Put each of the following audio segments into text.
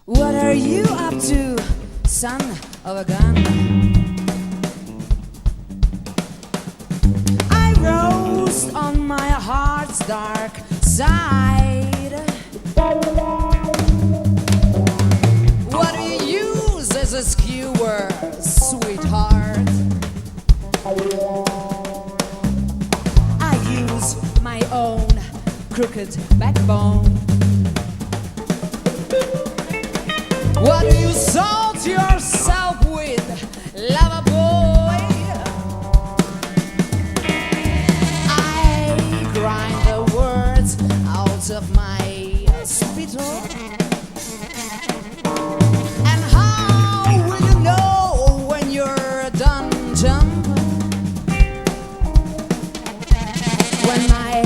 What are you up to, son of a gun? I rose on my heart's dark side. What do you use as a skewer, sweetheart? I use my own crooked backbone. What do you salt yourself with, lover boy? I grind the words out of my spittle. And how will you know when you're done, jump? When my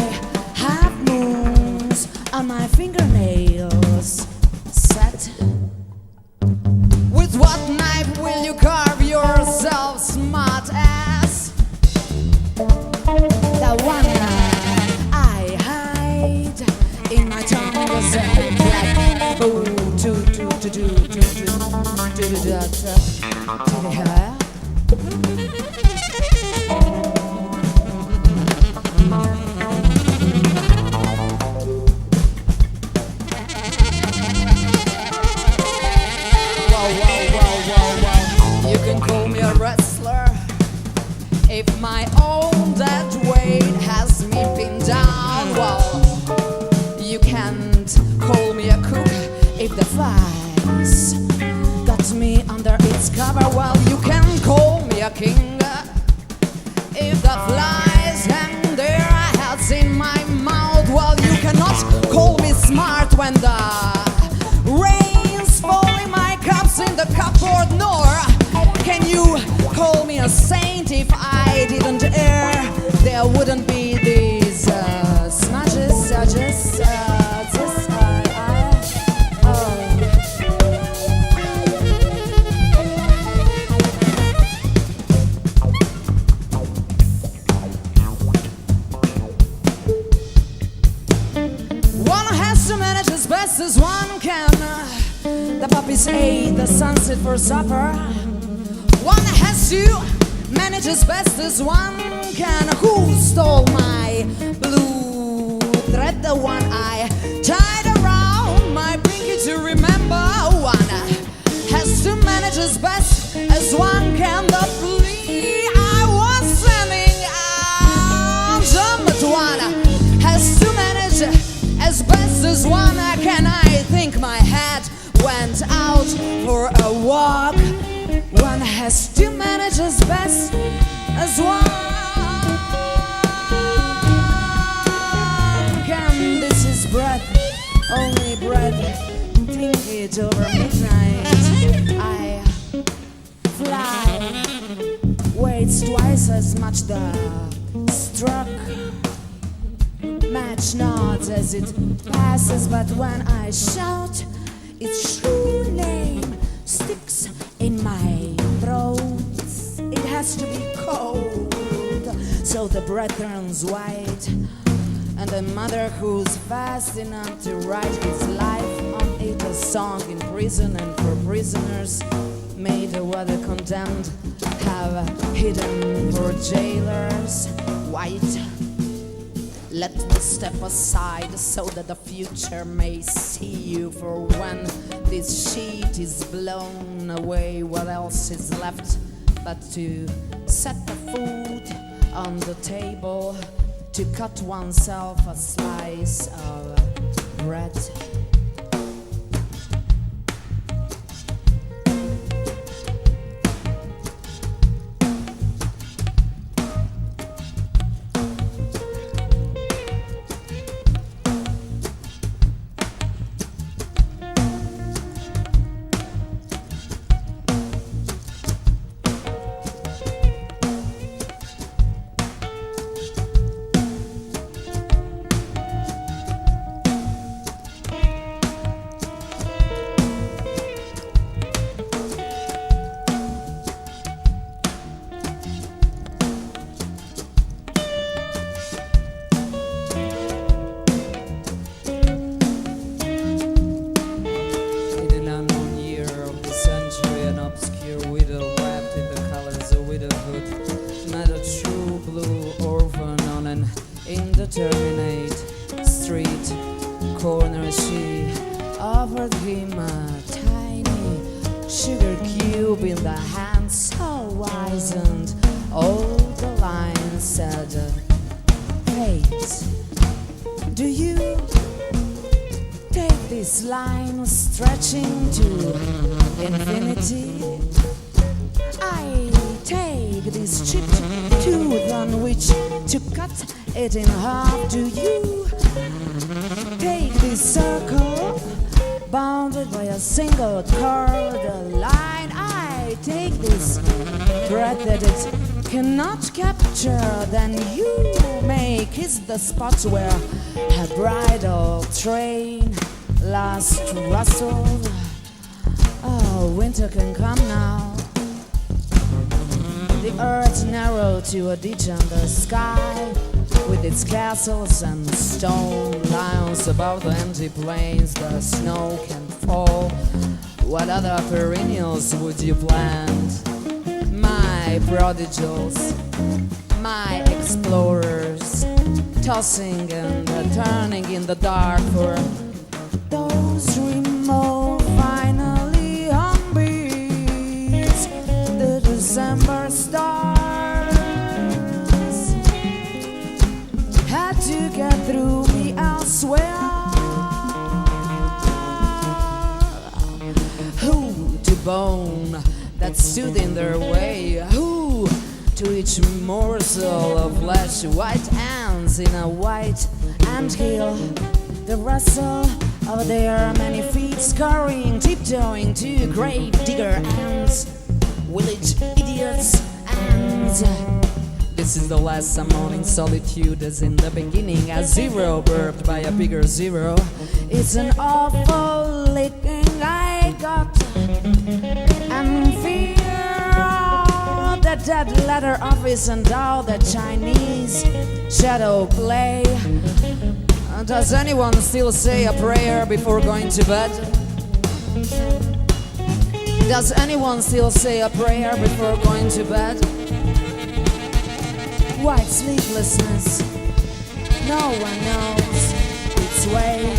half moons on my fingernails set. With what knife will you carve yourself, smart ass? The one I hide in my tongue was a black boo You can call me a wrestler if my own dead weight has me pinned down. Well, you can't call me a cook if the flies got me under its cover. Well, you can call me a king if the flies hang their heads in my mouth. Well, you cannot call me smart when the rain's falling my cups in the cupboard, nor can you call me a saint if I didn't err? There wouldn't be these smudges, One has to manage as best as one can. The puppies ate the sunset for supper. One has to manage as best as one can. Who stole my blue thread? The one I tied around my pinky to remember. One has to manage as best as one can. The flea I was sending out, but one has to manage as best as one can. I think my head went out for a walk. One has to manage as best as one can. This is breath, only breath. Think it over midnight. I fly, weights twice as much. The struck match nods as it passes, but when I shout, its true name sticks in my throat. It has to be cold, so the breath turns white. And a mother who's fast enough to write his life on it, a song in prison and for prisoners made what the condemned have hidden for jailers. White. Let me step aside so that the future may see you. For when this sheet is blown away, what else is left but to set the food on the table, to cut oneself a slice of bread. corner she offered him a tiny sugar cube in the hand so wise, and all the lines said, "Fate, do you take this line stretching to infinity? I take this chipped tooth on which to cut it in half. Do you take this circle bounded by a single curved line? I take this thread that it cannot capture. Then you may kiss the spot where her bridal train last rustled. Oh, winter can come now. The earth narrowed to a ditch in the sky, with its castles and stone lions above the empty plains. The snow can fall. What other perennials would you plant? My prodigals, my explorers, tossing and turning in the dark for those remote finally beats the December stars had to get through me elsewhere. Who to bone that stood in their way? Who to each morsel of flesh? White ants in a white anthill, the rustle of their many feet scurrying, tiptoeing to grave digger ants, village idiots, and this is the last summoning solitude, as in the beginning a zero birthed by a bigger zero. It's an awful licking I got, and fear the dead letter office and all the Chinese shadow play. Does anyone still say a prayer before going to bed? Does anyone still say a prayer before going to bed? White sleeplessness, no one knows its way.